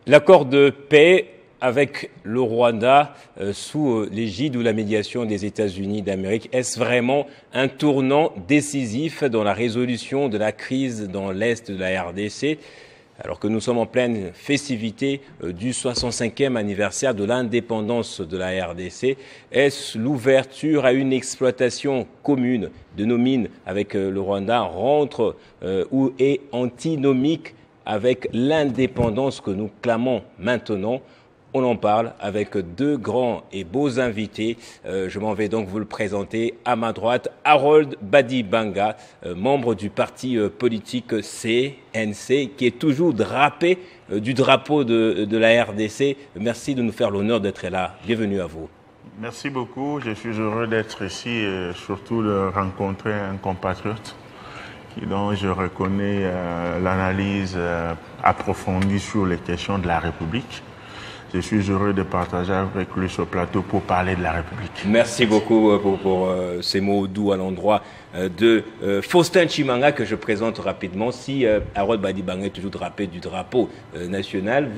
L'accord de paix avec le Rwanda sous l'égide ou la médiation des États-Unis d'Amérique, est-ce vraiment un tournant décisif dans la résolution de la crise dans l'Est de la RDC, alors que nous sommes en pleine festivité du 65e anniversaire de l'indépendance de la RDC? Est-ce l'ouverture à une exploitation commune de nos mines avec le Rwanda rentre ou est antinomique avec l'indépendance que nous clamons maintenant? On en parle avec deux grands et beaux invités. Je m'en vais donc vous le présenter. À ma droite, Harold Badibanga, membre du parti politique CNC, qui est toujours drapé du drapeau de la RDC. Merci de nous faire l'honneur d'être là. Bienvenue à vous. Merci beaucoup. Je suis heureux d'être ici et surtout de rencontrer un compatriote dont je reconnais l'analyse approfondie sur les questions de la République. Je suis heureux de partager avec lui ce plateau pour parler de la République. Merci beaucoup pour ces mots doux à l'endroit de Faustin Chimanga, que je présente rapidement. Si Harold Badibanga est toujours drapé du drapeau national,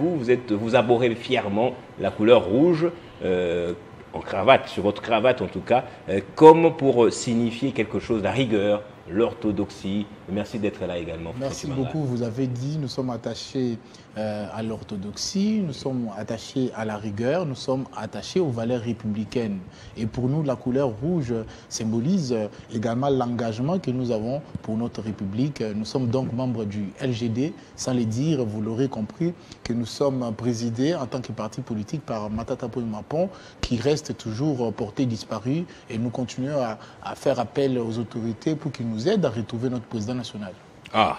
vous arborez fièrement la couleur rouge en cravate, sur votre cravate en tout cas, comme pour signifier quelque chose, la rigueur, l'orthodoxie. Merci d'être là également. Merci beaucoup. Vous avez dit, nous sommes attachés à l'orthodoxie, nous sommes attachés à la rigueur, nous sommes attachés aux valeurs républicaines. Et pour nous, la couleur rouge symbolise également l'engagement que nous avons pour notre République. Nous sommes donc membres du LGD, sans le dire, vous l'aurez compris, que nous sommes présidés en tant que parti politique par Matata Mapon, qui reste toujours porté disparu. Et nous continuons à faire appel aux autorités pour qu'ils nous aident à retrouver notre président national. Ah,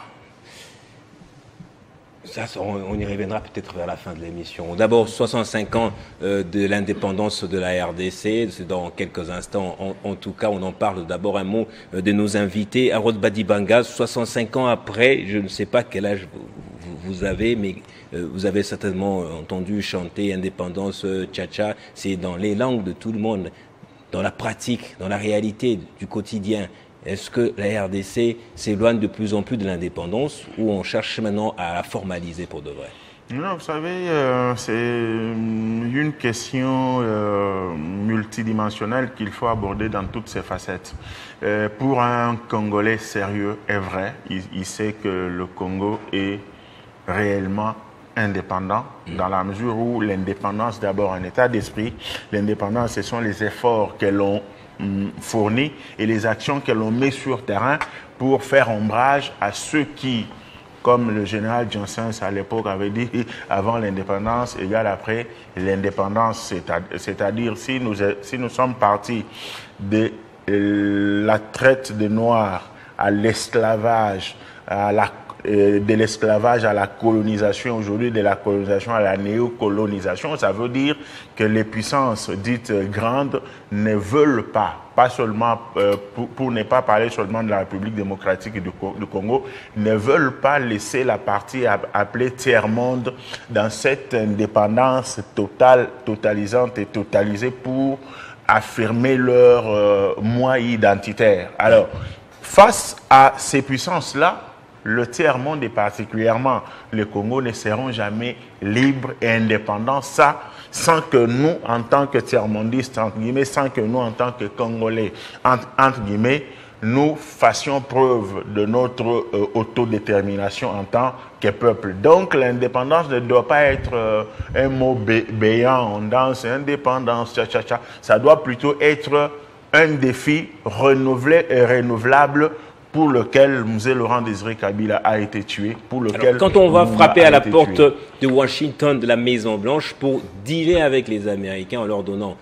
ça, on y reviendra peut-être vers la fin de l'émission. D'abord, 65 ans de l'indépendance de la RDC, c'est dans quelques instants. En tout cas, on en parle. D'abord, un mot de nos invités. Harold Badibanga, 65 ans après, je ne sais pas quel âge vous avez, mais vous avez certainement entendu chanter Indépendance, Tcha-Tcha. C'est dans les langues de tout le monde, dans la pratique, dans la réalité du quotidien. Est-ce que la RDC s'éloigne de plus en plus de l'indépendance ou on cherche maintenant à la formaliser pour de vrai? Non, vous savez, c'est une question multidimensionnelle qu'il faut aborder dans toutes ses facettes. Pour un Congolais sérieux et vrai, il sait que le Congo est réellement indépendant, dans la mesure où l'indépendance, d'abord un état d'esprit, l'indépendance, ce sont les efforts que l'on fournit et les actions que l'on met sur terrain pour faire ombrage à ceux qui, comme le général Johnsens à l'époque avait dit, avant l'indépendance égale après l'indépendance, c'est-à-dire si nous sommes partis de la traite des Noirs à l'esclavage, de l'esclavage à la colonisation, aujourd'hui de la colonisation à la néocolonisation, ça veut dire que les puissances dites grandes ne veulent pas seulement, pour ne pas parler seulement de la République démocratique du Congo, ne veulent pas laisser la partie appelée tiers-monde dans cette indépendance totalisante et totalisée pour affirmer leur moi identitaire. Alors, face à ces puissances-là, le tiers-monde et particulièrement le Congo ne seront jamais libres et indépendants, ça, sans que nous, en tant que tiers-mondistes, entre guillemets, sans que nous, en tant que Congolais, entre guillemets, nous fassions preuve de notre autodétermination en tant que peuple. Donc l'indépendance ne doit pas être un mot béant, on danse, indépendance, tcha-tcha-tcha. Ça doit plutôt être un défi renouvelé et renouvelable pour lequel Mzee Laurent Désiré Kabila a été tué, pour lequel... Alors, quand on va frapper à la porte de Washington, de la Maison-Blanche, pour dealer avec les Américains en leur donnant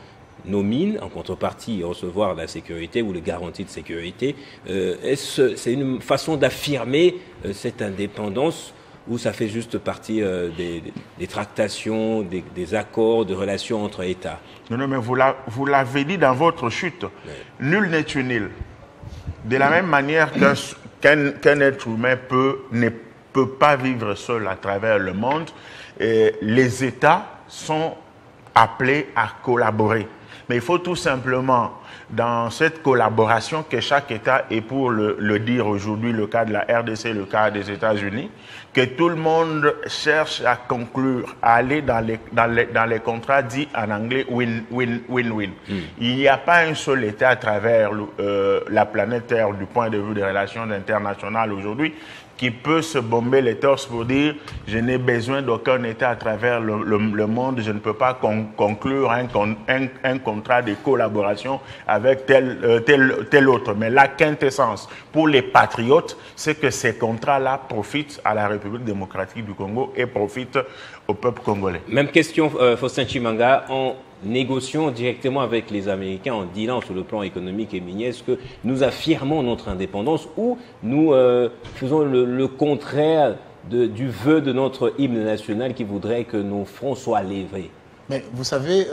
nos mines, en contrepartie, recevoir la sécurité ou les garanties de sécurité, c'est une façon d'affirmer cette indépendance ou ça fait juste partie des tractations, des accords, de relations entre États? Non, mais vous l'avez dit dans votre chute. Oui. Nul n'est nul. De la même manière qu'un être humain ne peut pas vivre seul à travers le monde, les États sont appelés à collaborer. Mais il faut tout simplement, dans cette collaboration, que chaque État, et pour le dire aujourd'hui, le cas de la RDC, le cas des États-Unis, que tout le monde cherche à conclure, à aller dans les contrats dits en anglais win-win-win-win. Il n'y a pas un seul État à travers la planète Terre du point de vue des relations internationales aujourd'hui qui peut se bomber les torses pour dire « je n'ai besoin d'aucun État à travers le monde, je ne peux pas conclure un contrat de collaboration avec tel autre ». Mais la quintessence pour les patriotes, c'est que ces contrats-là profitent à la République démocratique du Congo et profitent au peuple congolais. Même question, Faustin Chimanga, en négociant directement avec les Américains, en dealant sur le plan économique et minier, est-ce que nous affirmons notre indépendance ou nous faisons le contraire du vœu de notre hymne national qui voudrait que nos fronts soient levés? Mais vous savez,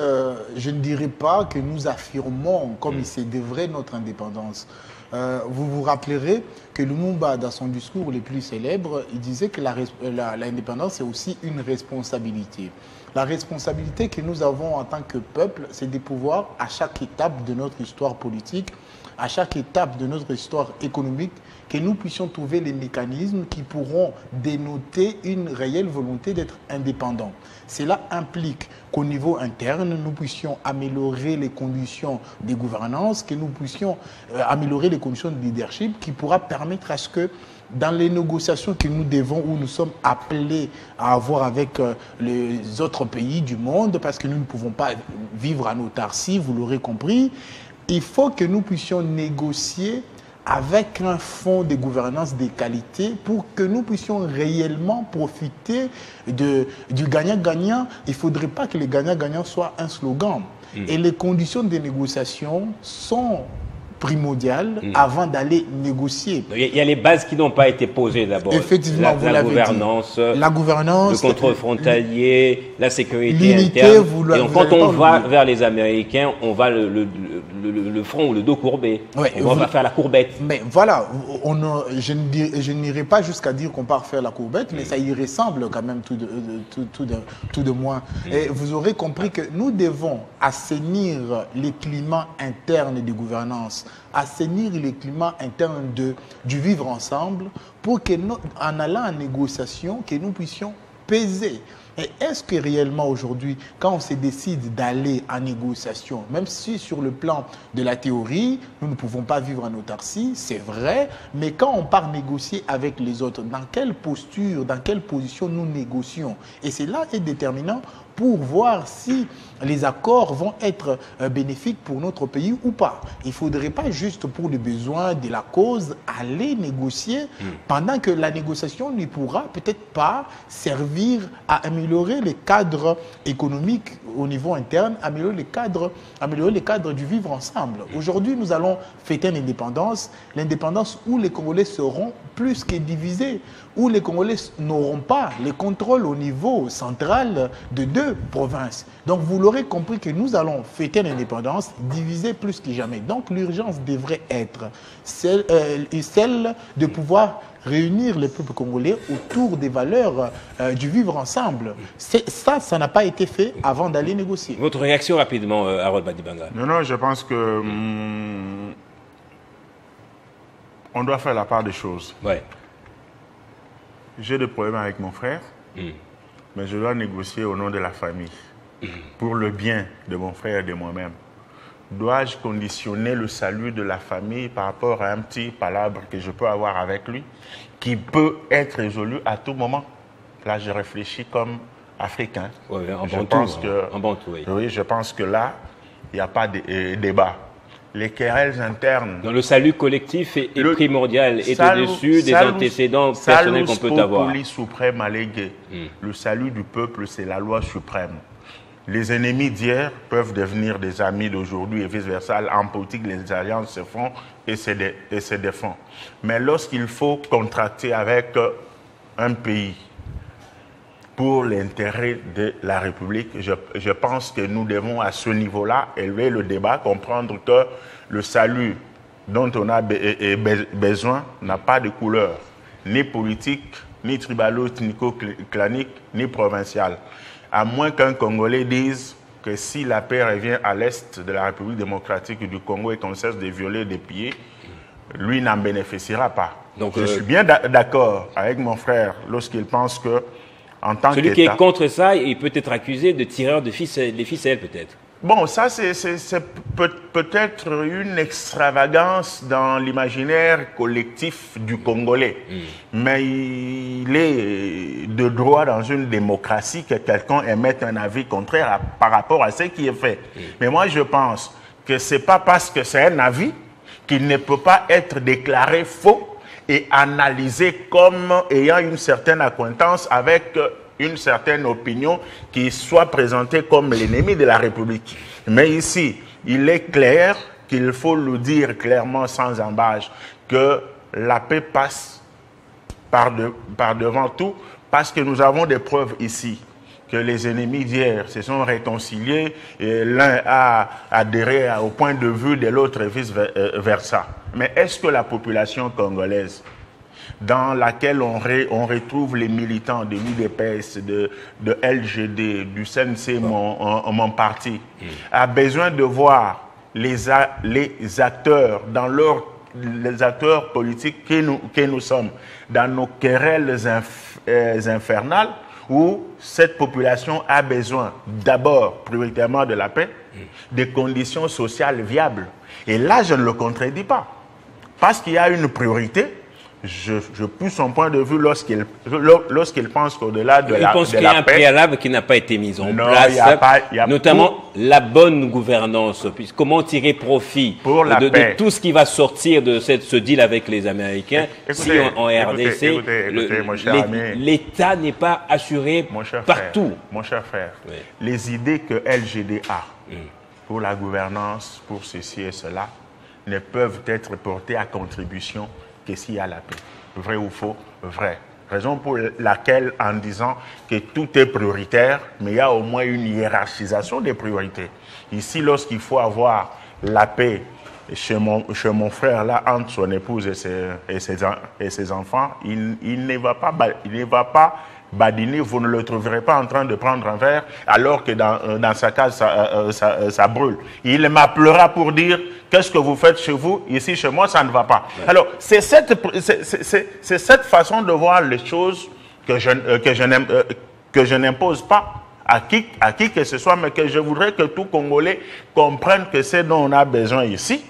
je ne dirais pas que nous affirmons, comme il se devrait, notre indépendance. Vous vous rappellerez que Lumumba, dans son discours le plus célèbre, il disait que l'indépendance est aussi une responsabilité. La responsabilité que nous avons en tant que peuple, c'est de pouvoir, à chaque étape de notre histoire politique, à chaque étape de notre histoire économique, que nous puissions trouver les mécanismes qui pourront dénoter une réelle volonté d'être indépendants. Cela implique qu'au niveau interne, nous puissions améliorer les conditions de gouvernance, que nous puissions améliorer les conditions de leadership qui pourra permettre à ce que dans les négociations que nous devons, où nous sommes appelés à avoir avec les autres pays du monde, parce que nous ne pouvons pas vivre en autarcie, vous l'aurez compris, il faut que nous puissions négocier avec un fonds de gouvernance de qualité pour que nous puissions réellement profiter du gagnant-gagnant. Il ne faudrait pas que le gagnant-gagnant soit un slogan. Et les conditions de négociation sont primordiales avant d'aller négocier. Il y a les bases qui n'ont pas été posées d'abord. Effectivement, vous l'avez dit. La gouvernance, le contrôle frontalier, la sécurité interne. Et donc, quand on va vers les Américains, on va le front ou le dos courbé. Ouais, on va faire la courbette. Mais voilà, je n'irai pas jusqu'à dire qu'on part faire la courbette, mais ça y ressemble quand même tout de moins. Et vous aurez compris que nous devons assainir les climats internes de gouvernance, assainir les climats internes du vivre ensemble pour que en allant en négociation, que nous puissions peser. Et est-ce que réellement aujourd'hui, quand on se décide d'aller en négociation, même si sur le plan de la théorie, nous ne pouvons pas vivre en autarcie, c'est vrai, mais quand on part négocier avec les autres, dans quelle posture, dans quelle position nous négocions? Et cela est déterminant pour voir si les accords vont être bénéfiques pour notre pays ou pas. Il ne faudrait pas juste pour les besoins de la cause aller négocier pendant que la négociation ne pourra peut-être pas servir à améliorer les cadres économiques au niveau interne, améliorer les cadres du vivre ensemble. Aujourd'hui, nous allons fêter l'indépendance où les Congolais seront plus que divisés, où les Congolais n'auront pas les contrôles au niveau central de deux provinces. Donc vous l'aurez compris que nous allons fêter l'indépendance divisée plus que jamais. Donc l'urgence devrait être celle de pouvoir réunir les peuples congolais autour des valeurs du vivre ensemble. Ça n'a pas été fait avant d'aller négocier. Votre réaction rapidement, Harold Badibanga? Non, je pense que on doit faire la part des choses. Ouais. J'ai des problèmes avec mon frère, mais je dois négocier au nom de la famille, pour le bien de mon frère et de moi-même. Dois-je conditionner le salut de la famille par rapport à un petit palabre que je peux avoir avec lui, qui peut être résolu à tout moment? Là, je réfléchis comme Africain. Ouais, oui, je pense que là, il n'y a pas de débat. Les querelles internes. Donc le salut collectif est primordial, est au-dessus des antécédents personnels qu'on peut avoir. Suprême allégué. Le salut du peuple, c'est la loi suprême. Les ennemis d'hier peuvent devenir des amis d'aujourd'hui et vice-versa. En politique, les alliances se font et se défendent. Mais lorsqu'il faut contracter avec un pays pour l'intérêt de la République, je pense que nous devons à ce niveau-là élever le débat, comprendre que le salut dont on a besoin n'a pas de couleur, ni politique, ni tribalo, ni clanique, ni provinciale. À moins qu'un Congolais dise que si la paix revient à l'est de la République démocratique du Congo et qu'on cesse de violer, de piller, lui n'en bénéficiera pas. Donc, je suis bien d'accord avec mon frère lorsqu'il pense que, en tant celui qui est contre ça, il peut être accusé de tireur de ficelles, peut-être. Bon, ça, c'est peut-être une extravagance dans l'imaginaire collectif du Congolais. Mais il est de droit dans une démocratie que quelqu'un émette un avis contraire par rapport à ce qui est fait. Mais moi, je pense que ce n'est pas parce que c'est un avis qu'il ne peut pas être déclaré faux et analysé comme ayant une certaine accointance avec une certaine opinion qui soit présentée comme l'ennemi de la République. Mais ici, il est clair qu'il faut le dire clairement sans embâche que la paix passe par devant tout, parce que nous avons des preuves ici que les ennemis d'hier se sont réconciliés et l'un a adhéré au point de vue de l'autre et vice-versa. Mais est-ce que la population congolaise, dans laquelle on retrouve les militants de l'UDPS, de LGD, du CNC, mon parti, a besoin de voir les acteurs dans les acteurs politiques que nous sommes, dans nos querelles infernales, où cette population a besoin d'abord, prioritairement de la paix, des conditions sociales viables. Et là, je ne le contredis pas. Parce qu'il y a une priorité, je pousse son point de vue lorsqu'il pense qu'au-delà de la paix... Il pense qu'il y a un préalable qui n'a pas été mis en place, notamment la bonne gouvernance. Comment tirer profit de tout ce qui va sortir de ce deal avec les Américains. Si en RDC, l'État n'est pas assuré partout. Mon cher frère, les idées que LGD a pour la gouvernance, pour ceci et cela, ne peuvent être portées à contribution que s'il y a la paix. Vrai ou faux? Vrai. Raison pour laquelle, en disant que tout est prioritaire, mais il y a au moins une hiérarchisation des priorités. Ici, lorsqu'il faut avoir la paix chez mon frère, là, entre son épouse et ses enfants, il ne va pas badiner, vous ne le trouverez pas en train de prendre un verre, alors que dans sa case, ça brûle. Il m'appellera pour dire: qu'est-ce que vous faites chez vous? Ici, chez moi, ça ne va pas. Alors, c'est cette façon de voir les choses que je n'impose pas à qui que ce soit, mais que je voudrais que tout Congolais comprenne que ce dont on a besoin ici,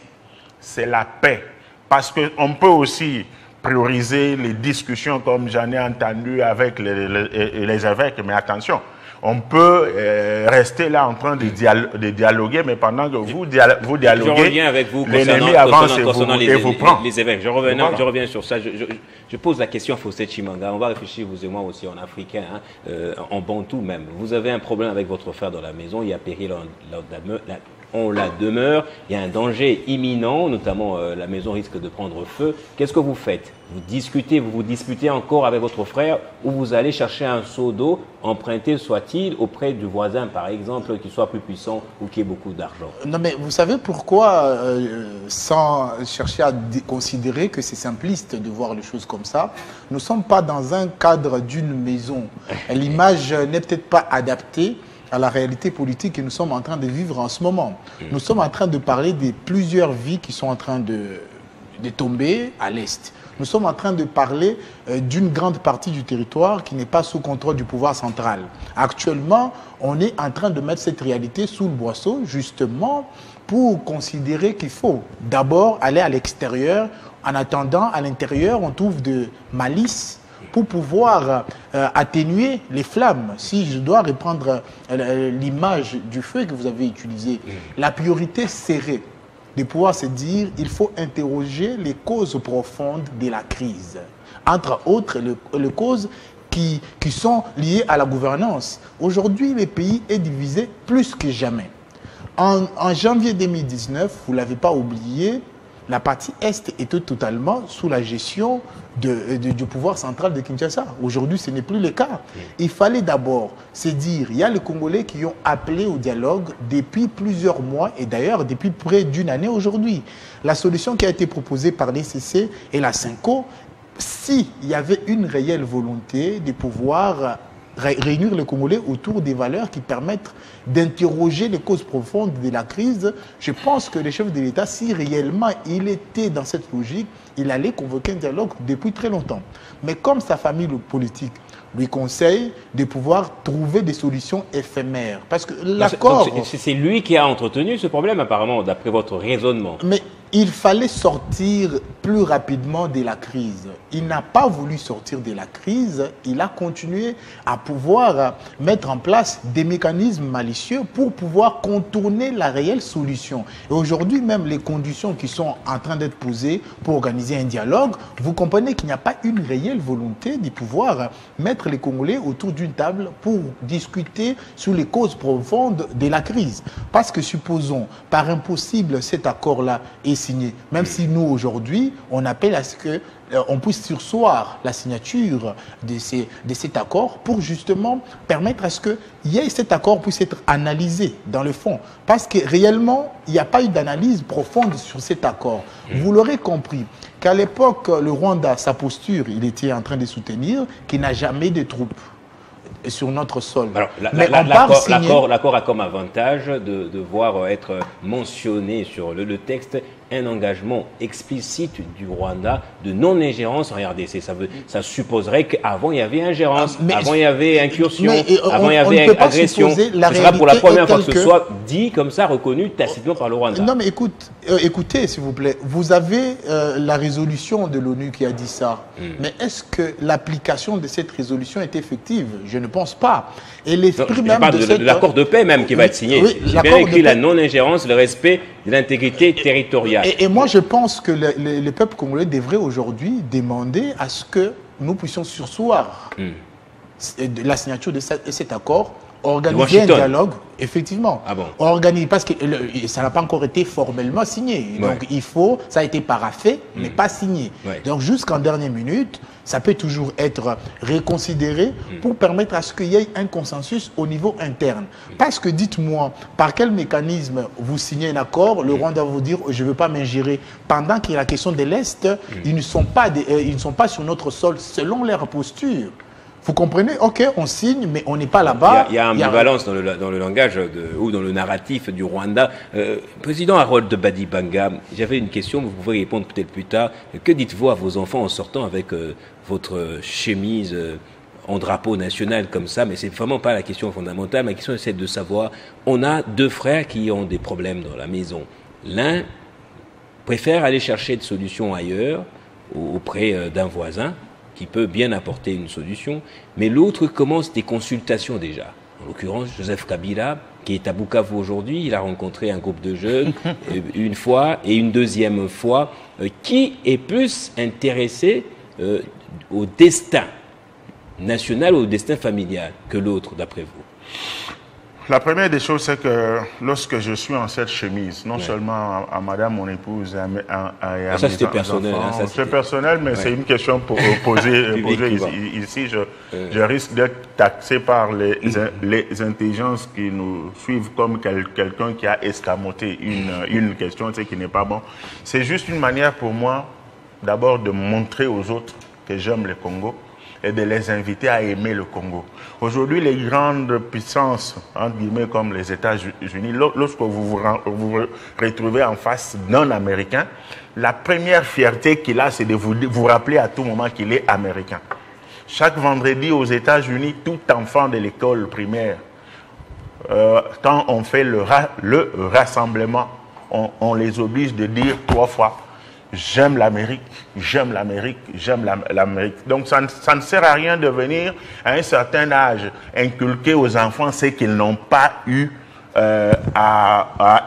c'est la paix. Parce qu'on peut aussi prioriser les discussions comme j'en ai entendu avec les évêques, mais attention, on peut rester là en train de dialoguer, mais pendant que vous dialoguez, l'ennemi avance et vous prend. Les évêques. Je reviens sur ça. Je pose la question à Fausset Chimanga. On va réfléchir, vous et moi aussi, en africain, en bantou même. Vous avez un problème avec votre frère dans la maison, il y a péril on la demeure, il y a un danger imminent, notamment la maison risque de prendre feu. Qu'est-ce que vous faites? Vous vous disputez encore avec votre frère, ou vous allez chercher un seau d'eau, emprunté soit-il, auprès du voisin, par exemple, qui soit plus puissant ou qui ait beaucoup d'argent? Non, mais vous savez pourquoi, sans chercher à considérer que c'est simpliste de voir les choses comme ça, nous ne sommes pas dans un cadre d'une maison. L'image n'est peut-être pas adaptée à la réalité politique que nous sommes en train de vivre en ce moment. Nous sommes en train de parler de plusieurs vies qui sont en train de tomber à l'Est. Nous sommes en train de parler d'une grande partie du territoire qui n'est pas sous contrôle du pouvoir central. Actuellement, on est en train de mettre cette réalité sous le boisseau, justement, pour considérer qu'il faut d'abord aller à l'extérieur. En attendant, à l'intérieur, on trouve de malice pour pouvoir atténuer les flammes. Si je dois reprendre l'image du feu que vous avez utilisé, la priorité serait de pouvoir se dire il faut interroger les causes profondes de la crise. Entre autres, les causes qui sont liées à la gouvernance. Aujourd'hui, le pays est divisé plus que jamais. En janvier 2019, vous ne l'avez pas oublié, la partie Est était totalement sous la gestion du pouvoir central de Kinshasa. Aujourd'hui, ce n'est plus le cas. Il fallait d'abord se dire, il y a les Congolais qui ont appelé au dialogue depuis plusieurs mois et d'ailleurs depuis près d'une année aujourd'hui. La solution qui a été proposée par l'ECC et la CINCO, s'il y avait une réelle volonté de pouvoir réunir les Congolais autour des valeurs qui permettent d'interroger les causes profondes de la crise. Je pense que le chef de l'État, si réellement il était dans cette logique, il allait convoquer un dialogue depuis très longtemps. Mais comme sa famille politique lui conseille de pouvoir trouver des solutions éphémères. Parce que l'accord... C'est lui qui a entretenu ce problème, apparemment, d'après votre raisonnement. Mais il fallait sortir plus rapidement de la crise. Il n'a pas voulu sortir de la crise. Il a continué à pouvoir mettre en place des mécanismes malicieux pour pouvoir contourner la réelle solution. Et aujourd'hui, même les conditions qui sont en train d'être posées pour organiser un dialogue, vous comprenez qu'il n'y a pas une réelle volonté de pouvoir mettre les Congolais autour d'une table pour discuter sur les causes profondes de la crise. Parce que supposons, par impossible, cet accord-là est signé, même si nous, aujourd'hui, on appelle à ce qu'on puisse surseoir la signature de cet accord pour justement permettre à ce que cet accord puisse être analysé dans le fond. Parce que réellement, il n'y a pas eu d'analyse profonde sur cet accord. Vous l'aurez compris qu'à l'époque, le Rwanda, sa posture, il était en train de soutenir qu'il n'a jamais de troupes sur notre sol. Alors, l'accord a comme avantage de devoir être mentionné sur le texte un engagement explicite du Rwanda de non-ingérence en RDC. Ça supposerait qu'avant il y avait ingérence, avant il y avait incursion, avant il y avait agression. Ce sera pour la première fois que ce soit dit comme ça, reconnu tacitement par le Rwanda. Non mais écoutez s'il vous plaît, vous avez la résolution de l'ONU qui a dit ça. Mais est-ce que l'application de cette résolution est effective? Je ne pense pas. Et l'esprit même de l'accord de paix même qui va être signé. Oui, j'ai bien écrit la non-ingérence, le respect de l'intégrité territoriale. Et moi, je pense que le peuple congolais devrait aujourd'hui demander à ce que nous puissions surseoir la signature de cet accord, organiser un dialogue, effectivement. Ah bon? Organiser, parce que ça n'a pas encore été formellement signé. Ouais. Donc, ça a été paraphé, mais pas signé. Ouais. Donc, jusqu'en dernière minute, ça peut toujours être reconsidéré pour permettre à ce qu'il y ait un consensus au niveau interne. Parce que dites-moi, par quel mécanisme vous signez un accord, le Rwanda va vous dire je ne veux pas m'ingérer, pendant qu'il y a la question de l'Est, ils ne sont pas sur notre sol selon leur posture. Vous comprenez? Ok, on signe, mais on n'est pas là-bas. Il y a ambivalence dans le langage ou dans le narratif du Rwanda. Président Harold Badibanga, j'avais une question, vous pouvez répondre peut-être plus tard. Que dites-vous à vos enfants en sortant avec votre chemise en drapeau national comme ça? Mais c'est vraiment pas la question fondamentale. Ma question c'est de savoir, on a deux frères qui ont des problèmes dans la maison. L'un préfère aller chercher des solutions ailleurs, auprès d'un voisin, qui peut bien apporter une solution, mais l'autre commence des consultations déjà. En l'occurrence, Joseph Kabila, qui est à Bukavu aujourd'hui, il a rencontré un groupe de jeunes une fois et une deuxième fois. Qui est plus intéressé au destin national ou au destin familial que l'autre, d'après vous? La première des choses, c'est que lorsque je suis en cette chemise, non seulement à madame, mon épouse, et à ça c'était personnel. C'est personnel, mais c'est une question pour poser ici. Je risque d'être taxé par les intelligences qui nous suivent comme quelqu'un qui a escamoté une question, c'est qui n'est pas bon. C'est juste une manière pour moi, d'abord, de montrer aux autres que j'aime le Congo et de les inviter à aimer le Congo. Aujourd'hui, les grandes puissances, entre guillemets, comme les États-Unis, lorsque vous vous retrouvez en face d'un Américain, la première fierté qu'il a, c'est de vous rappeler à tout moment qu'il est américain. Chaque vendredi aux États-Unis, tout enfant de l'école primaire, quand on fait le rassemblement, on les oblige de dire 3 fois j'aime l'Amérique, j'aime l'Amérique, j'aime l'Amérique. Donc ça ne sert à rien de venir à un certain âge inculquer aux enfants ce qu'ils n'ont pas eu à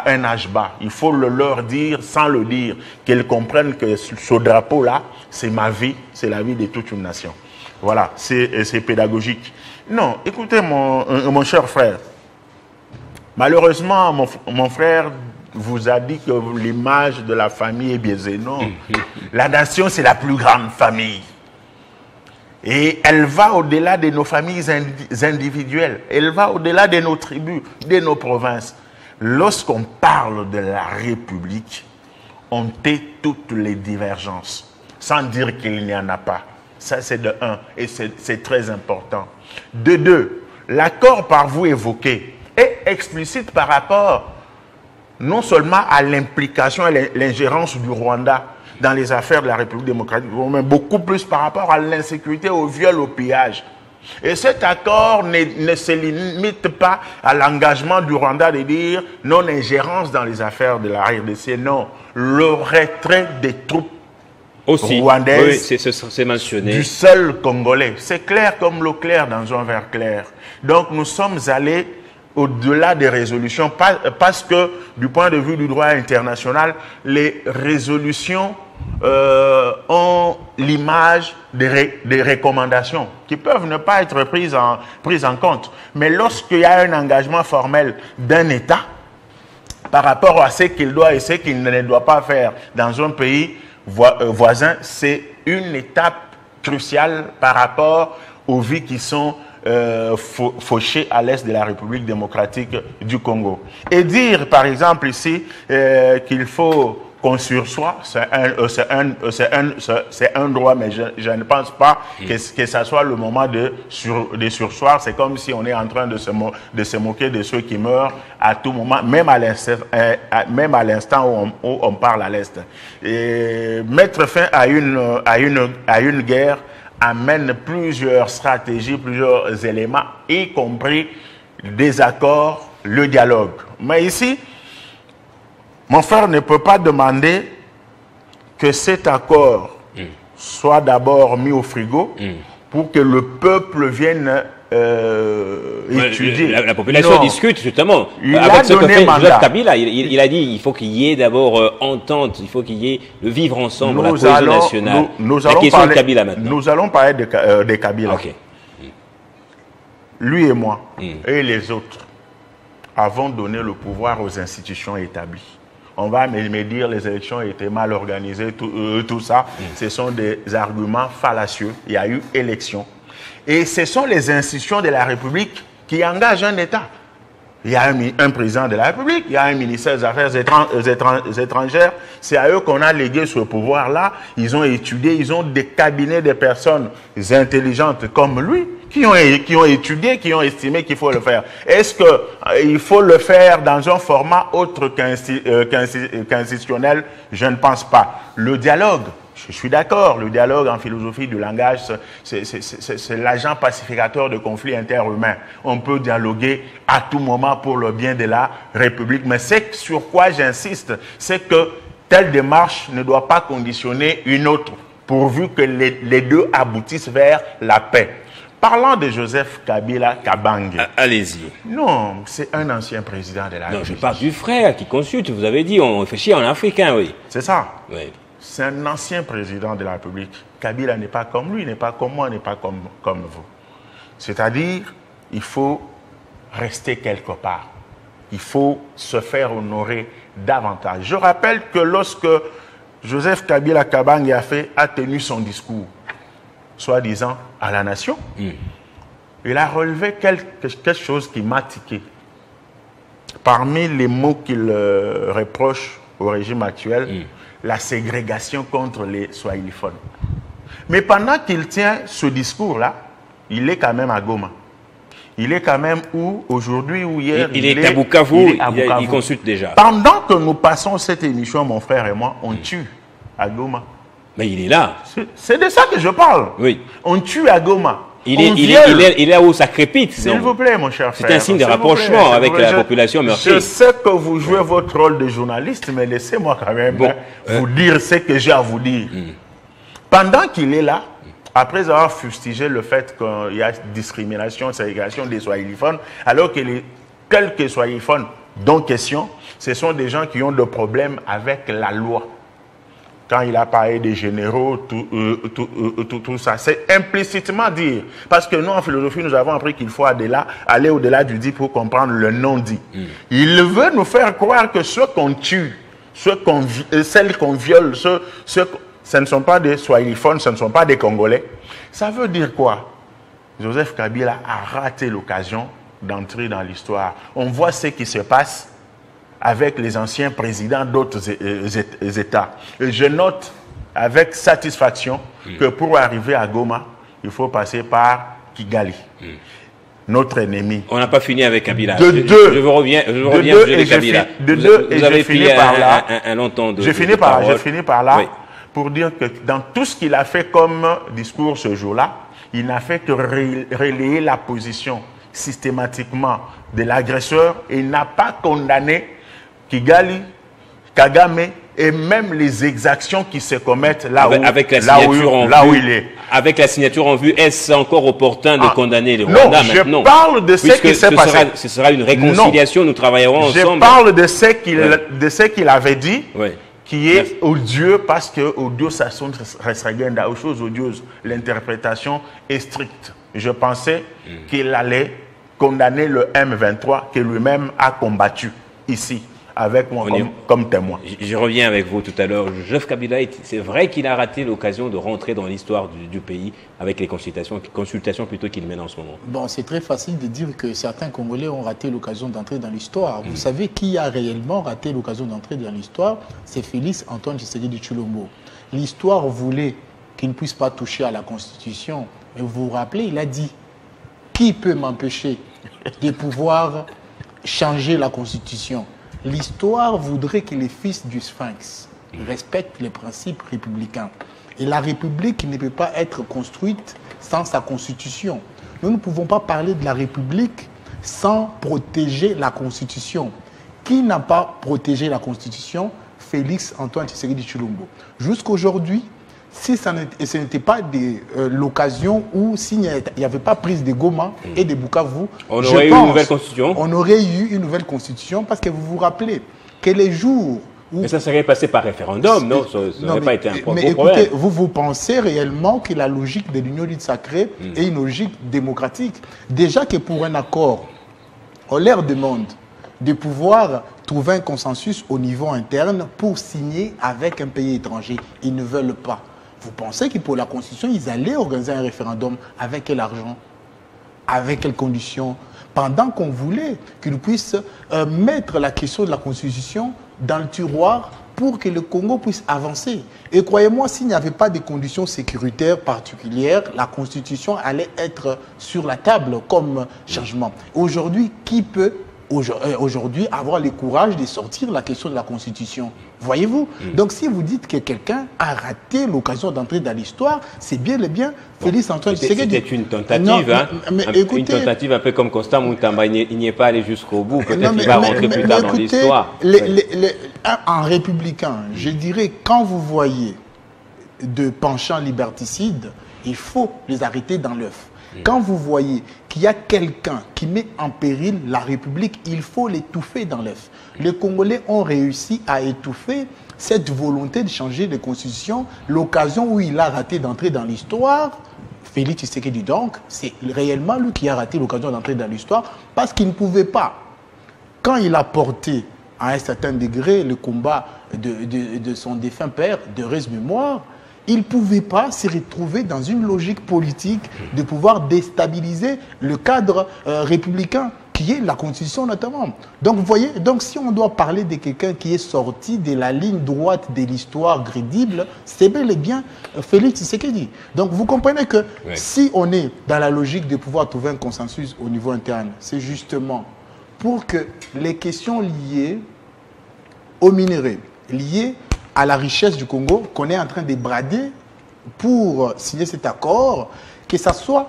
un âge bas. Il faut le leur dire sans le dire, qu'ils comprennent que ce drapeau-là, c'est ma vie, c'est la vie de toute une nation. Voilà, c'est pédagogique. Non, écoutez mon cher frère, malheureusement mon frère vous a dit que l'image de la famille est biaisée. Non, la nation, c'est la plus grande famille. Et elle va au-delà de nos familles individuelles. Elle va au-delà de nos tribus, de nos provinces. Lorsqu'on parle de la République, on tait toutes les divergences, sans dire qu'il n'y en a pas. Ça, c'est de un, et c'est très important. De deux, l'accord par vous évoqué est explicite par rapport non seulement à l'implication et l'ingérence du Rwanda dans les affaires de la République démocratique, mais beaucoup plus par rapport à l'insécurité, au viol, au pillage. Et cet accord ne se limite pas à l'engagement du Rwanda de dire non-ingérence dans les affaires de la RDC, non, le retrait des troupes aussi rwandaises, oui, c'est mentionné, du seul Congolais. C'est clair comme l'eau claire dans un verre clair. Donc nous sommes allés au-delà des résolutions, parce que du point de vue du droit international, les résolutions ont l'image des recommandations qui peuvent ne pas être prises en compte. Mais lorsqu'il y a un engagement formel d'un État par rapport à ce qu'il doit et ce qu'il ne doit pas faire dans un pays voisin, c'est une étape cruciale par rapport aux vies qui sont fauchées à l'est de la République démocratique du Congo. Et dire, par exemple, ici, qu'il faut qu'on sursoit, c'est un droit, mais je ne pense pas que ça soit le moment de sursoir. C'est comme si on est en train de se moquer de ceux qui meurent à tout moment, même à l'instant où on parle à l'Est. Et mettre fin à une guerre amène plusieurs stratégies, plusieurs éléments, y compris des accords, le dialogue. Mais ici, mon frère ne peut pas demander que cet accord soit d'abord mis au frigo pour que le peuple vienne étudier. La population discute justement. Il avec a ce que donné fait mandat. Kabila, il a dit il faut qu'il y ait d'abord entente, il faut qu'il y ait le vivre ensemble, la cohésion nationale. La question de Kabila maintenant. Nous allons parler de Kabila. Okay. Lui et moi, et les autres, avons donné le pouvoir aux institutions établies. On va me dire les élections étaient mal organisées, tout ça. Ce sont des arguments fallacieux. Il y a eu élection. Et ce sont les institutions de la République qui engagent un État. Il y a un président de la République, il y a un ministère des Affaires étrangères. C'est à eux qu'on a légué ce pouvoir-là. Ils ont étudié, ils ont des cabinets de personnes intelligentes comme lui qui ont étudié, qui ont estimé qu'il faut le faire. Est-ce qu'il faut le faire dans un format autre qu'institutionnel? Je ne pense pas. Le dialogue, je suis d'accord, le dialogue en philosophie du langage, c'est l'agent pacificateur de conflits interhumains. On peut dialoguer à tout moment pour le bien de la République. Mais c'est sur quoi j'insiste, c'est que telle démarche ne doit pas conditionner une autre, pourvu que les deux aboutissent vers la paix. Parlant de Joseph Kabila Kabange. Allez-y. Non, c'est un ancien président de la République. Non, je parle du frère qui consulte. Vous avez dit, on réfléchit en africain, oui. C'est ça. Oui. C'est un ancien président de la République. Kabila n'est pas comme lui, n'est pas comme moi, n'est pas comme vous. C'est-à-dire, il faut rester quelque part. Il faut se faire honorer davantage. Je rappelle que lorsque Joseph Kabila Kabange a tenu son discours, soi-disant à la nation, il a relevé quelque chose qui m'a tiqué. Parmi les mots qu'il reproche au régime actuel, la ségrégation contre les swahiliphones. Mais pendant qu'il tient ce discours-là, il est quand même à Goma. Il est quand même où aujourd'hui ou hier? Il est à Bukavu, il consulte déjà. Pendant que nous passons cette émission, mon frère et moi, on tue à Goma. Mais il est là. C'est de ça que je parle. Oui. On tue à Goma. Il est là où ça crépite. S'il vous plaît, mon cher frère. C'est un signe de rapprochement avec la population meurtrie. Je sais que vous jouez votre rôle de journaliste, mais laissez-moi quand même vous dire ce que j'ai à vous dire. Pendant qu'il est là, après avoir fustigé le fait qu'il y a discrimination, ségrégation des swahiliphones, alors que les quelques swahiliphones dont question, ce sont des gens qui ont des problèmes avec la loi. Quand il a parlé des généraux, tout ça, c'est implicitement dire. Parce que nous, en philosophie, nous avons appris qu'il faut aller au-delà du dit pour comprendre le non-dit. Il veut nous faire croire que ceux qu'on tue, celles qu'on viole, ce ne sont pas des swahiliphones, ce ne sont pas des Congolais. Ça veut dire quoi? Joseph Kabila a raté l'occasion d'entrer dans l'histoire. On voit ce qui se passe avec les anciens présidents d'autres États. Et je note avec satisfaction que pour arriver à Goma, il faut passer par Kigali. Notre ennemi. On n'a pas fini avec Kabila. Je reviens et Kabila. J'ai fini par là. Un longtemps de J'ai fini par là oui. Pour dire que dans tout ce qu'il a fait comme discours ce jour-là, il n'a fait que relayer la position systématiquement de l'agresseur et il n'a pas condamné Kigali, Kagame et même les exactions qui se commettent là où il est. Avec la signature en vue, est-ce encore opportun de condamner le Rwanda maintenant? Non, je parle de ce qui s'est passé. Ce sera une réconciliation, nous travaillerons ensemble. Je parle de ce qu'il avait dit, qui est odieux parce que odieux, ça sonne restreint aux choses odieuses. L'interprétation est stricte. Je pensais qu'il allait condamner le M23 que lui-même a combattu ici, avec moi comme témoin. Je reviens avec vous tout à l'heure. Joseph Kabila, c'est vrai qu'il a raté l'occasion de rentrer dans l'histoire du pays avec les consultations plutôt qu'il mène en ce moment. Bon, c'est très facile de dire que certains Congolais ont raté l'occasion d'entrer dans l'histoire. Vous savez qui a réellement raté l'occasion d'entrer dans l'histoire? C'est Félix Antoine Tshisekedi Tshilombo. L'histoire voulait qu'il ne puisse pas toucher à la Constitution. Mais vous vous rappelez, il a dit « Qui peut m'empêcher de pouvoir changer la Constitution ?» L'histoire voudrait que les fils du Sphinx respectent les principes républicains. Et la République ne peut pas être construite sans sa Constitution. Nous ne pouvons pas parler de la République sans protéger la Constitution. Qui n'a pas protégé la Constitution? Félix Antoine Tshisekedi Tshilombo. Jusqu'aujourd'hui, si ce n'était pas l'occasion où s'il n'y avait pas prise de Goma et de Bukavu, on aurait eu une nouvelle constitution. On aurait eu une nouvelle constitution parce que vous vous rappelez que les jours où... Mais ça serait passé par référendum, non? Ça n'aurait pas été un gros problème. Mais écoutez, vous pensez réellement que la logique de l'Union dite sacrée est une logique démocratique? Déjà que pour un accord, on leur demande de pouvoir trouver un consensus au niveau interne pour signer avec un pays étranger. Ils ne veulent pas. Vous pensez que pour la Constitution, ils allaient organiser un référendum avec quel argent? Avec quelles conditions? Pendant qu'on voulait qu'ils puissent mettre la question de la Constitution dans le tiroir pour que le Congo puisse avancer. Et croyez-moi, s'il n'y avait pas de conditions sécuritaires particulières, la Constitution allait être sur la table comme changement. Aujourd'hui, qui peut aujourd'hui avoir le courage de sortir la question de la Constitution? Voyez-vous? Donc si vous dites que quelqu'un a raté l'occasion d'entrer dans l'histoire, c'est bien le bien Félix Antoine Tshisekedi. C'était une tentative, écoutez, une tentative un peu comme Constant Moutamba. Il n'y est pas allé jusqu'au bout. Peut-être qu'il va rentrer plus tard dans l'histoire. En républicain, je dirais, quand vous voyez de penchants liberticides, il faut les arrêter dans l'œuf. Quand vous voyez qu'il y a quelqu'un qui met en péril la République, il faut l'étouffer dans l'œuf. Les Congolais ont réussi à étouffer cette volonté de changer de constitution. L'occasion où il a raté d'entrer dans l'histoire, Félix Tshisekedi donc, c'est réellement lui qui a raté l'occasion d'entrer dans l'histoire parce qu'il ne pouvait pas. Quand il a porté à un certain degré le combat de son défunt père, d'heureuse mémoire, il ne pouvait pas se retrouver dans une logique politique de pouvoir déstabiliser le cadre républicain qui est la Constitution notamment. Donc vous voyez, donc si on doit parler de quelqu'un qui est sorti de la ligne droite de l'histoire crédible, c'est bel et bien Félix Tshisekedi. Donc vous comprenez que si on est dans la logique de pouvoir trouver un consensus au niveau interne, c'est justement pour que les questions liées aux minerais, liées à la richesse du Congo qu'on est en train de brader pour signer cet accord, que ça soit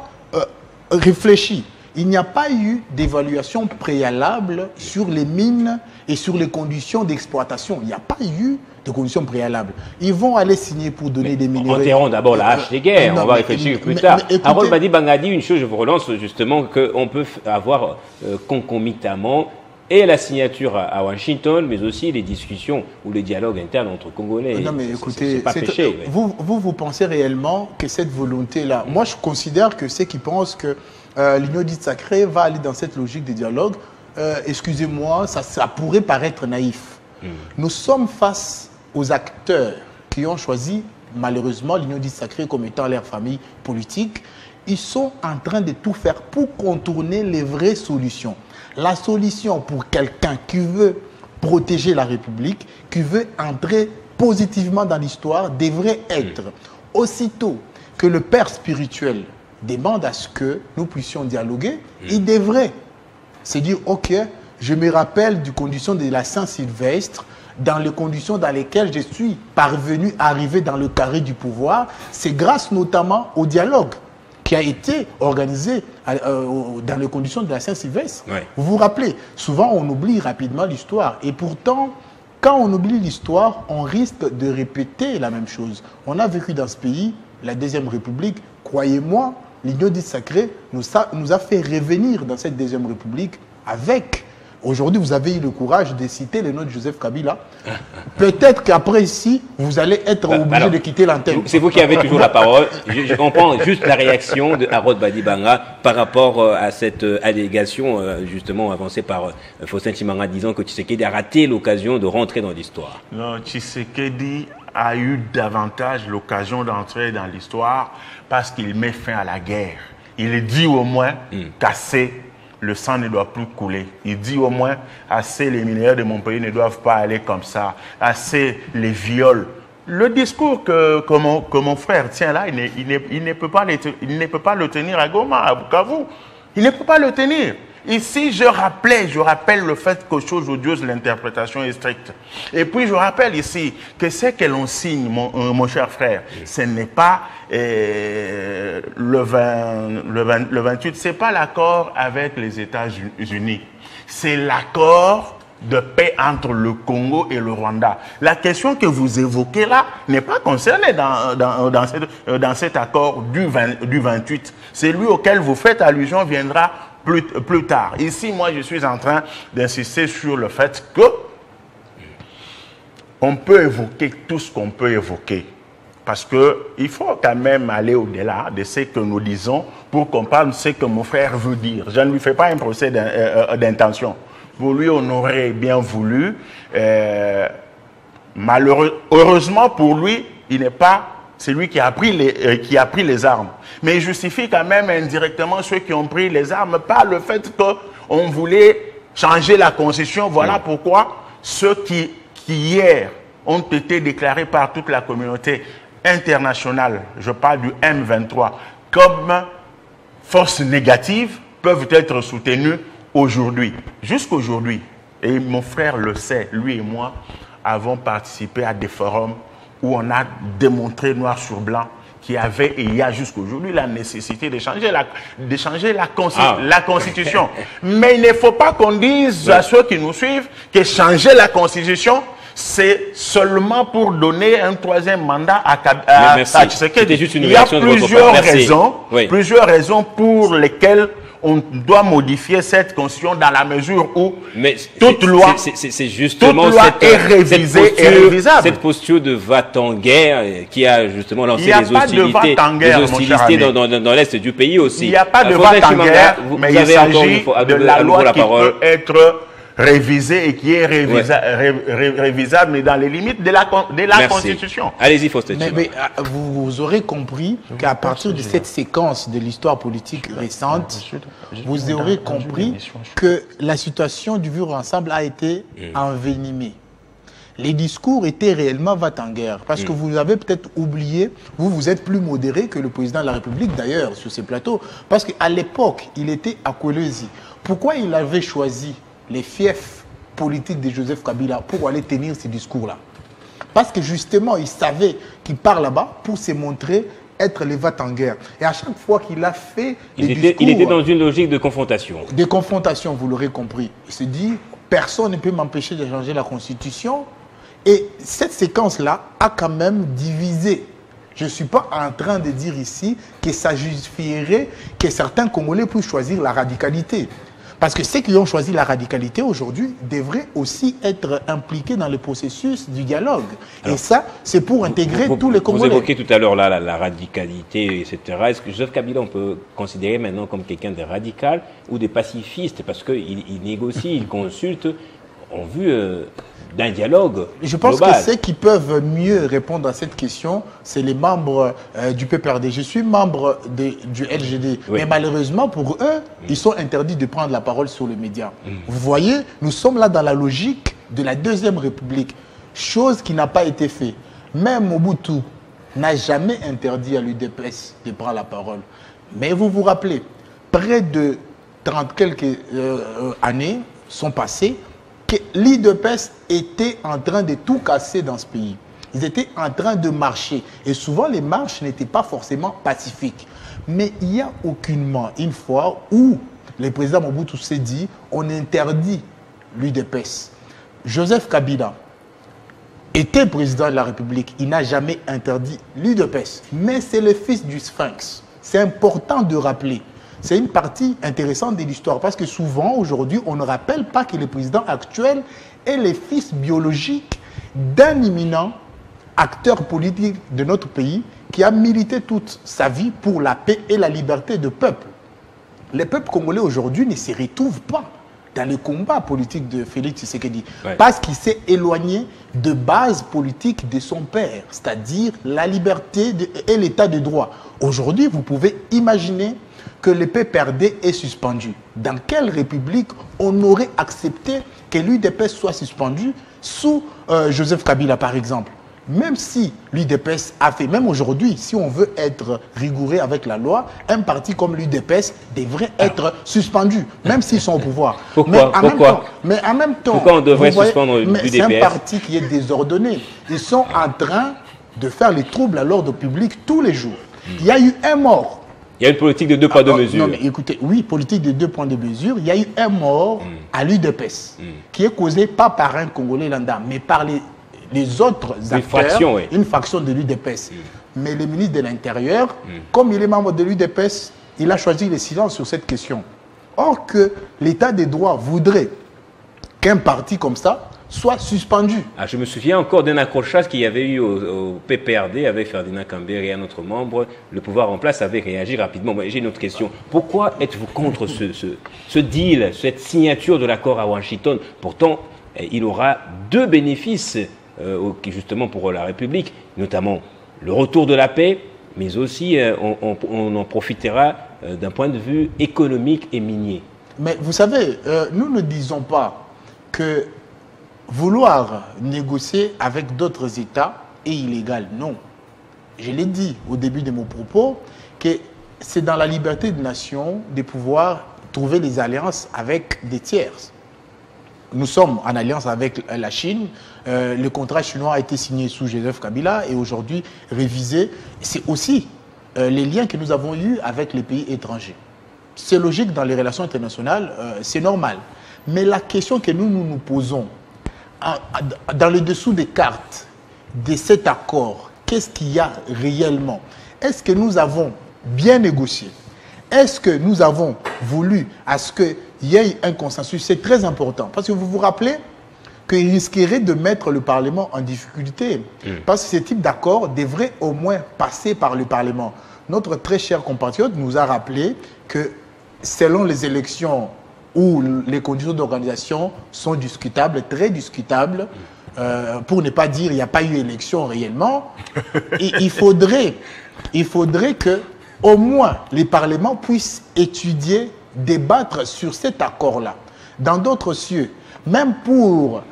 réfléchi. Il n'y a pas eu d'évaluation préalable sur les mines et sur les conditions d'exploitation. Il n'y a pas eu de conditions préalables. Ils vont aller signer pour donner des minéraux. Enterrons d'abord la hache des guerres, on va réfléchir plus tard. Harold Badi-Bangadi, une chose, je vous relance justement, qu'on peut avoir concomitamment et la signature à Washington, mais aussi les discussions ou les dialogues internes entre Congolais. Non, mais écoutez, vous pensez réellement que cette volonté-là... Moi, je considère que ceux qui pensent que l'Union dite sacrée va aller dans cette logique de dialogue, excusez-moi, ça pourrait paraître naïf. Nous sommes face aux acteurs qui ont choisi, malheureusement, l'Union dite sacrée comme étant leur famille politique. Ils sont en train de tout faire pour contourner les vraies solutions. La solution pour quelqu'un qui veut protéger la République, qui veut entrer positivement dans l'histoire devrait être, aussitôt que le père spirituel demande à ce que nous puissions dialoguer, il devrait se dire, ok, je me rappelle du condition de la Saint-Sylvestre, dans les conditions dans lesquelles je suis parvenu à arriver dans le carré du pouvoir, c'est grâce notamment au dialogue qui a été organisé dans les conditions de la Saint-Sylvestre. Ouais. Vous vous rappelez, souvent on oublie rapidement l'histoire. Et pourtant, quand on oublie l'histoire, on risque de répéter la même chose. On a vécu dans ce pays, la Deuxième République, croyez-moi, l'Union dite sacrée nous a fait revenir dans cette Deuxième République avec... Aujourd'hui, vous avez eu le courage de citer le nom de Joseph Kabila. Peut-être qu'après ici, vous allez être obligé de quitter l'antenne. C'est vous qui avez toujours la parole. Je comprends juste la réaction de Harold Badibanga par rapport à cette allégation justement avancée par Faustin Tshimanga disant que Tshisekedi a raté l'occasion de rentrer dans l'histoire. Non, Tshisekedi a eu davantage l'occasion d'entrer dans l'histoire parce qu'il met fin à la guerre. Il dit au moins qu'assez le sang ne doit plus couler. Il dit au moins, assez les mineurs de mon pays ne doivent pas aller comme ça. Assez les viols. Le discours que mon frère tient là, il ne peut pas le tenir à Goma, à Bukavu. Il ne peut pas le tenir. Ici, je rappelle le fait que chose odieuse, l'interprétation est stricte. Et puis, je rappelle ici que ce que l'on signe, mon cher frère, ce n'est pas le 28, ce n'est pas l'accord avec les États-Unis. C'est l'accord de paix entre le Congo et le Rwanda. La question que vous évoquez là n'est pas concernée dans cet accord du 28. Celui auquel vous faites allusion viendra plus tard. Ici, moi, je suis en train d'insister sur le fait que on peut évoquer tout ce qu'on peut évoquer. Parce qu'il faut quand même aller au-delà de ce que nous disons pour comprendre ce que mon frère veut dire. Je ne lui fais pas un procès d'intention. Pour lui, on aurait bien voulu. Heureusement pour lui, il n'est pas celui qui a pris les armes. Mais il justifie quand même indirectement ceux qui ont pris les armes par le fait qu'on voulait changer la Constitution. Voilà pourquoi ceux qui hier ont été déclarés par toute la communauté internationale, je parle du M23, comme force négative, peuvent être soutenus aujourd'hui. Jusqu'aujourd'hui, et mon frère le sait, lui et moi avons participé à des forums où on a démontré noir sur blanc qu'il y avait et il y a jusqu'aujourd'hui la nécessité de changer la Constitution. Mais il ne faut pas qu'on dise à ceux qui nous suivent que changer la Constitution, c'est seulement pour donner un troisième mandat à Tshisekedi. Il y a plusieurs raisons pour lesquelles on doit modifier cette constitution dans la mesure où toute loi est révisée et révisable. Cette posture de va-t-en-guerre qui a justement lancé des hostilités dans l'est du pays aussi. Il n'y a pas de va-t-en-guerre, mais il s'agit de la loi qui peut être révisée et qui est révisable, mais dans les limites de la Constitution. Allez-y, Faustin. Mais vous aurez compris qu'à partir de cette séquence de l'histoire politique récente, vous aurez compris que la situation du vivre ensemble a été envenimée. Les discours étaient réellement va-t-en-guerre. Parce que vous avez peut-être oublié, vous êtes plus modéré que le président de la République d'ailleurs sur ces plateaux. Parce qu'à l'époque, il était à Kolwezi. Pourquoi il avait choisi les fiefs politiques de Joseph Kabila pour aller tenir ces discours-là? Parce que justement, il savait qu'il part là-bas pour se montrer être les va-t-en-guerre. Et à chaque fois qu'il a fait il était dans une logique de confrontation. De confrontation, vous l'aurez compris. Il se dit, personne ne peut m'empêcher de changer la Constitution. Et cette séquence-là a quand même divisé. Je ne suis pas en train de dire ici que ça justifierait que certains Congolais puissent choisir la radicalité. Parce que ceux qui ont choisi la radicalité aujourd'hui devraient aussi être impliqués dans le processus du dialogue. Alors, et ça, c'est pour intégrer tous les Congolais. Vous évoquez tout à l'heure la radicalité, etc. Est-ce que Joseph Kabila, on peut considérer maintenant comme quelqu'un de radical ou de pacifiste? Parce qu'il négocie, il consulte en vue d'un dialogue Je pense global. que ceux qui peuvent mieux répondre à cette question, c'est les membres du PPRD. Je suis membre du LGD, mais malheureusement pour eux, ils sont interdits de prendre la parole sur les médias. Vous voyez, nous sommes là dans la logique de la Deuxième République. chose qui n'a pas été faite. Même Mobutu n'a jamais interdit à l'UDPS de prendre la parole. Mais vous vous rappelez, près de 30 quelques années sont passées, que l'UDPS était en train de tout casser dans ce pays. Ils étaient en train de marcher. Et souvent, les marches n'étaient pas forcément pacifiques. Mais il n'y a aucunement une fois où le président Mobutu s'est dit on interdit l'UDPS. Joseph Kabila était président de la République. Il n'a jamais interdit l'UDPS. Mais c'est le fils du Sphinx. C'est important de rappeler. C'est une partie intéressante de l'histoire parce que souvent, aujourd'hui, on ne rappelle pas que le président actuel est le fils biologique d'un éminent acteur politique de notre pays qui a milité toute sa vie pour la paix et la liberté de peuple. Les peuples congolais aujourd'hui ne se retrouvent pas dans le combat politique de Félix Tshisekedi parce qu'il s'est éloigné de base politique de son père, c'est-à-dire la liberté et l'état de droit. Aujourd'hui, vous pouvez imaginer que le PPRD est suspendu. Dans quelle république on aurait accepté que l'UDPS soit suspendu sous Joseph Kabila, par exemple? Même si l'UDPS a fait, même aujourd'hui, si on veut être rigoureux avec la loi, un parti comme l'UDPS devrait être suspendu, même s'ils sont au pouvoir. Pourquoi mais en même temps, pourquoi on devrait suspendre l'UDPS? C'est un parti qui est désordonné. Ils sont en train de faire les troubles à l'ordre public tous les jours. Il y a eu un mort. Il y a une politique de 2 poids 2 mesures. Non, mais écoutez, oui, politique de 2 points de mesure. Il y a eu un mort à l'UDPS qui est causé pas par un Congolais lambda, mais par les autres acteurs, une faction de l'UDPS. Mais le ministre de l'Intérieur, comme il est membre de l'UDPS, il a choisi le silence sur cette question. Or que l'État des droits voudrait qu'un parti comme ça soit suspendu. Ah, je me souviens encore d'un accrochage qu'il y avait eu au PPRD avec Ferdinand Kambere et un autre membre. Le pouvoir en place avait réagi rapidement. J'ai une autre question. Pourquoi êtes-vous contre ce deal, cette signature de l'accord à Washington? Pourtant, il aura 2 bénéfices justement pour la République, notamment le retour de la paix, mais aussi on en profitera d'un point de vue économique et minier. Mais vous savez, nous ne disons pas que vouloir négocier avec d'autres États est illégal. Non. Je l'ai dit au début de mon propos que c'est dans la liberté de nation de pouvoir trouver des alliances avec des tiers. Nous sommes en alliance avec la Chine. Le contrat chinois a été signé sous Joseph Kabila et aujourd'hui révisé. C'est aussi les liens que nous avons eus avec les pays étrangers. C'est logique dans les relations internationales, c'est normal. Mais la question que nous posons, dans le dessous des cartes de cet accord, qu'est-ce qu'il y a réellement? Est-ce que nous avons bien négocié? Est-ce que nous avons voulu à ce qu'il y ait un consensus? C'est très important. Parce que vous vous rappelez qu'il risquerait de mettre le Parlement en difficulté. Parce que ce type d'accord devrait au moins passer par le Parlement. Notre très cher compatriote nous a rappelé que selon les élections où les conditions d'organisation sont discutables, très discutables, pour ne pas dire qu'il n'y a pas eu élection réellement, il faudrait que au moins les parlements puissent étudier, débattre sur cet accord-là. Dans d'autres cieux, même pour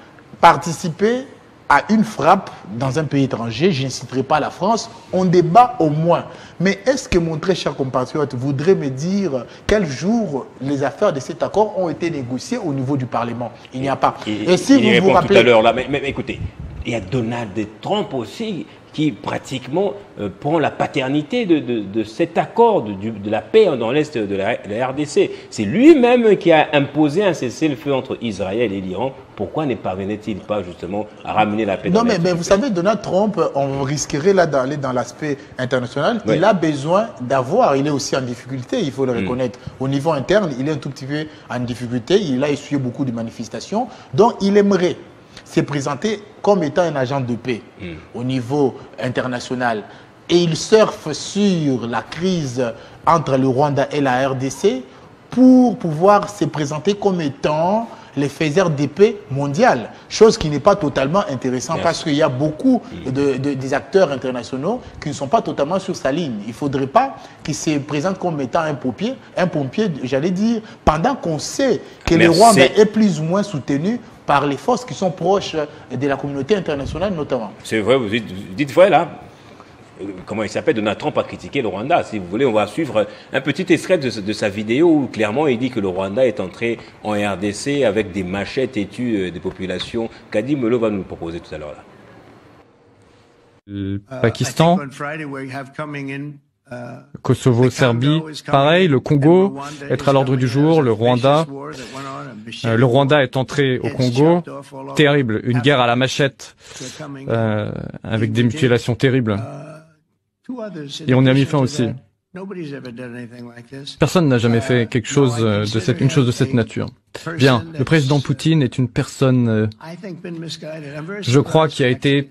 participer à une frappe dans un pays étranger, je ne citerai pas la France, on débat au moins. Mais est-ce que mon très cher compatriote voudrait me dire quel jour les affaires de cet accord ont été négociées au niveau du Parlement? Il n'y a pas. Et si vous vous rappelez... tout à l'heure là, mais écoutez, il y a Donald Trump aussi qui pratiquement prend la paternité de cet accord de la paix dans l'Est de la RDC. C'est lui-même qui a imposé un cessez-le-feu entre Israël et l'Iran. Pourquoi ne parvenait-il pas justement à ramener la paix dans l'Est? Mais vous savez, Donald Trump, on risquerait là d'aller dans l'aspect international. Oui. Il a besoin d'avoir, il est aussi en difficulté, il faut le reconnaître. Au niveau interne, il est un tout petit peu en difficulté. Il a essuyé beaucoup de manifestations. Donc, il aimerait se présenter comme étant un agent de paix au niveau international. Et il surfe sur la crise entre le Rwanda et la RDC pour pouvoir se présenter comme étant les faiseurs de paix mondiales. Chose qui n'est pas totalement intéressante parce qu'il y a beaucoup des acteurs internationaux qui ne sont pas totalement sur sa ligne. Il ne faudrait pas qu'il se présente comme étant un pompier, j'allais dire, pendant qu'on sait que le Rwanda est plus ou moins soutenu par les forces qui sont proches de la communauté internationale notamment. C'est vrai, vous dites vrai là. Comment il s'appelle, Donald Trump a critiqué le Rwanda. Si vous voulez, on va suivre un petit extrait de sa vidéo où clairement il dit que le Rwanda est entré en RDC avec des machettes et tue des populations. Kadi Melo va nous proposer tout à l'heure là. Le Pakistan, Kosovo, Serbie, pareil, le Congo, être à l'ordre du jour, le Rwanda est entré au Congo, terrible, une guerre à la machette, avec des mutilations terribles. Et on y a mis fin aussi. Personne n'a jamais fait quelque chose une chose de cette nature. Bien, le président Poutine est une personne, je crois, qui a été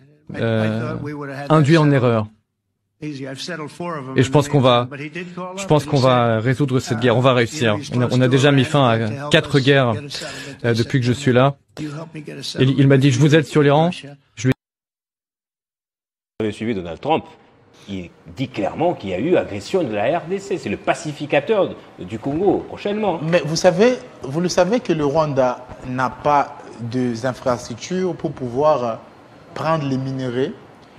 induit en erreur. Et je pense qu'on va résoudre cette guerre. On va réussir. On a déjà mis fin à 4 guerres depuis que je suis là. Et il m'a dit, je vous aide sur l'Iran. Je lui Vous avez suivi Donald Trump. Il dit clairement qu'il y a eu agression de la RDC. C'est le pacificateur du Congo prochainement. Mais vous le savez que le Rwanda n'a pas d'infrastructures pour pouvoir prendre les minerais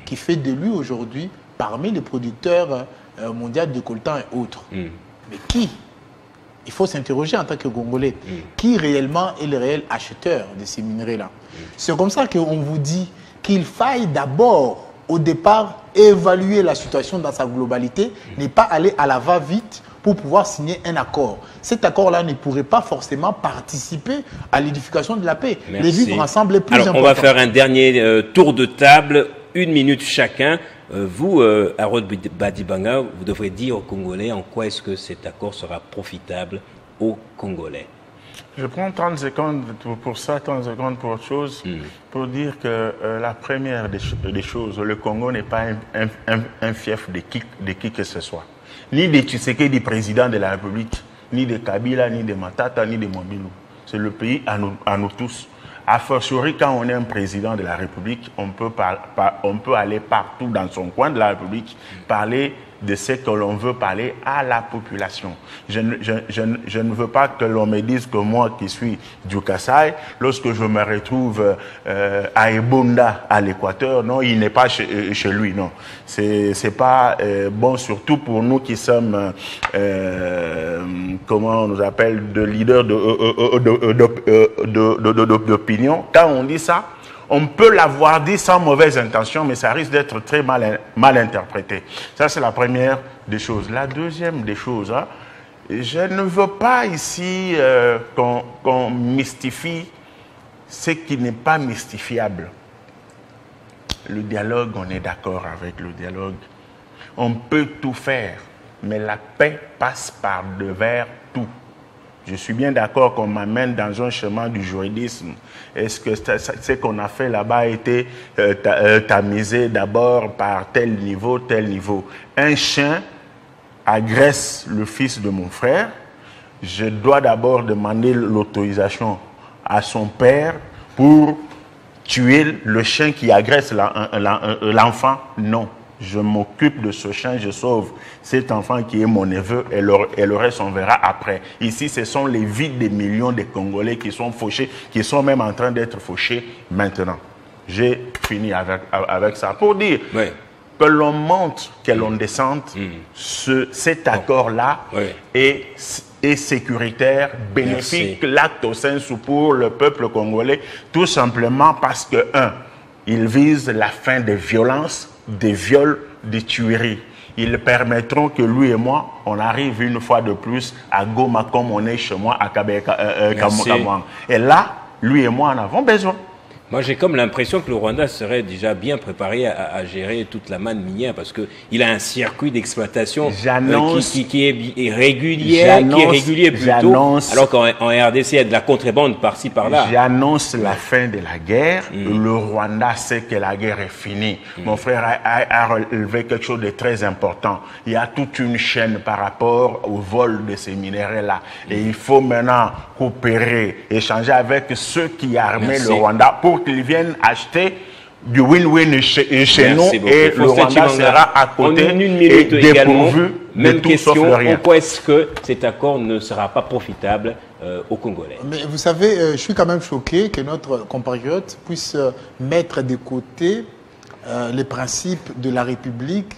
qui fait de lui aujourd'hui parmi les producteurs mondiaux de coltan et autres. Mais qui? Il faut s'interroger en tant que Congolais. Qui réellement est le réel acheteur de ces minerais-là? C'est comme ça qu'on vous dit qu'il faille d'abord, au départ, évaluer la situation dans sa globalité, ne pas aller à la va-vite pour pouvoir signer un accord. Cet accord-là ne pourrait pas forcément participer à l'édification de la paix. Merci. Les vivre ensemble est plus important. On va faire un dernier tour de table, 1 minute chacun. Vous, Harold Badibanga, vous devrez dire aux Congolais en quoi est-ce que cet accord sera profitable aux Congolais. Je prends 30 secondes pour ça, 30 secondes pour autre chose, pour dire que la première des choses, le Congo n'est pas un fief de qui que ce soit. Ni de Tshisekedi, président de la République, ni de Kabila, ni de Matata, ni de Mobilou. C'est le pays à nous tous. A fortiori, quand on est un président de la République, on peut aller partout dans son coin de la République, parler de ce que l'on veut parler à la population. Je ne veux pas que l'on me dise que moi qui suis du Kassai, lorsque je me retrouve à Ebonda, à l'Équateur, non, il n'est pas chez lui, non. C'est pas bon, surtout pour nous qui sommes, comment on nous appelle, de leaders d'opinion. Quand on dit ça, on peut l'avoir dit sans mauvaise intention, mais ça risque d'être très mal interprété. Ça, c'est la première des choses. La deuxième des choses, hein, je ne veux pas ici qu'on mystifie ce qui n'est pas mystifiable. Le dialogue, on est d'accord avec le dialogue. On peut tout faire, mais la paix passe par devers tout. Je suis bien d'accord qu'on m'amène dans un chemin du juridisme. Est-ce que ce qu'on a fait là-bas a été tamisé d'abord par tel niveau, tel niveau? Un chien agresse le fils de mon frère. Je dois d'abord demander l'autorisation à son père pour tuer le chien qui agresse l'enfant? Non. Je m'occupe de ce chien, je sauve cet enfant qui est mon neveu et le reste on verra après. Ici, ce sont les vies des millions de Congolais qui sont fauchés, qui sont même en train d'être fauchés maintenant. J'ai fini avec ça pour dire que l'on monte, que l'on descende, cet accord-là est sécuritaire, bénéfique, l'acte au sens pour le peuple congolais, tout simplement parce que, il vise la fin des violences, des viols, des tueries. Ils permettront que lui et moi, on arrive une fois de plus à Goma comme on est chez moi à Kamwang. Et là, lui et moi en avons besoin. Moi, j'ai comme l'impression que le Rwanda serait déjà bien préparé à gérer toute la manne minière parce qu'il a un circuit d'exploitation qui est régulier plutôt, alors qu'en RDC, il y a de la contrebande par-ci, par-là. J'annonce la fin de la guerre. Le Rwanda sait que la guerre est finie. Mon frère a relevé quelque chose de très important. Il y a toute une chaîne par rapport au vol de ces minéraux-là. Et il faut maintenant coopérer, échanger avec ceux qui armaient le Rwanda pour qu'ils viennent acheter du win-win chez nous et le Rwanda sera à côté et dépourvu même de tout question, sauf le rien. Pourquoi est-ce que cet accord ne sera pas profitable aux Congolais. Mais vous savez, je suis quand même choqué que notre compatriote puisse mettre de côté les principes de la République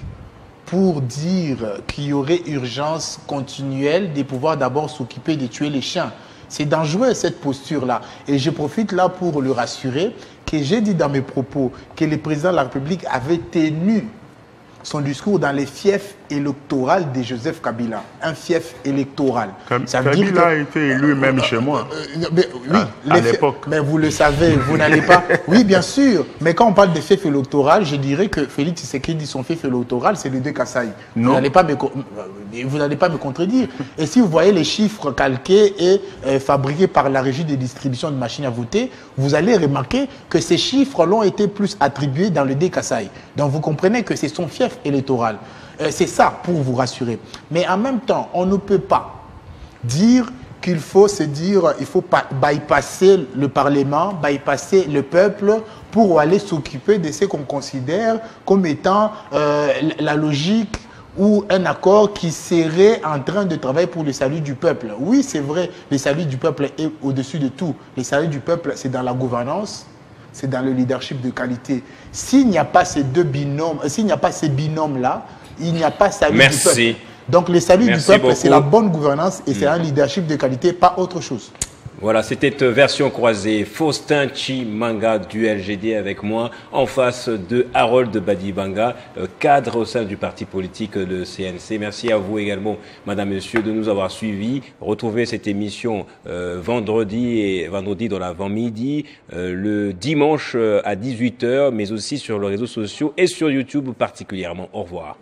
pour dire qu'il y aurait urgence continuelle de pouvoir d'abord s'occuper de tuer les chiens. C'est dangereux cette posture-là. Et je profite là pour le rassurer que j'ai dit dans mes propos que le président de la République avait tenu son discours dans les fiefs électoraux de Joseph Kabila. Un fief électoral. Kabila a été élu même chez moi. Oui, à l'époque. Mais vous le savez, vous n'allez pas... Oui, bien sûr. Mais quand on parle de fief électoral, je dirais que Félix Tshisekedi, son fief électoral, c'est le de Kasaï. Vous n'allez pas me contredire. Et si vous voyez les chiffres calqués et fabriqués par la régie de distribution de machines à voter, vous allez remarquer que ces chiffres l'ont été plus attribués dans le de Kasaï. Donc vous comprenez que c'est son fief électoral. C'est ça pour vous rassurer. Mais en même temps, on ne peut pas dire qu'il faut se dire, il faut bypasser le Parlement, bypasser le peuple pour aller s'occuper de ce qu'on considère comme étant la logique ou un accord qui serait en train de travailler pour le salut du peuple. Oui, c'est vrai, le salut du peuple est au-dessus de tout. Le salut du peuple, c'est dans la gouvernance, c'est dans le leadership de qualité. S'il n'y a pas ces deux binômes, s'il n'y a pas ces binômes-là, il n'y a pas salut du peuple. Donc le salut du peuple, c'est la bonne gouvernance et c'est un leadership de qualité, pas autre chose. Voilà, c'était version croisée. Faustin Tshimanga du LGD avec moi, en face de Harold Badibanga, cadre au sein du parti politique de CNC. Merci à vous également, madame, monsieur, de nous avoir suivis. Retrouvez cette émission vendredi dans l'avant-midi, le dimanche à 18h, mais aussi sur les réseaux sociaux et sur YouTube particulièrement. Au revoir.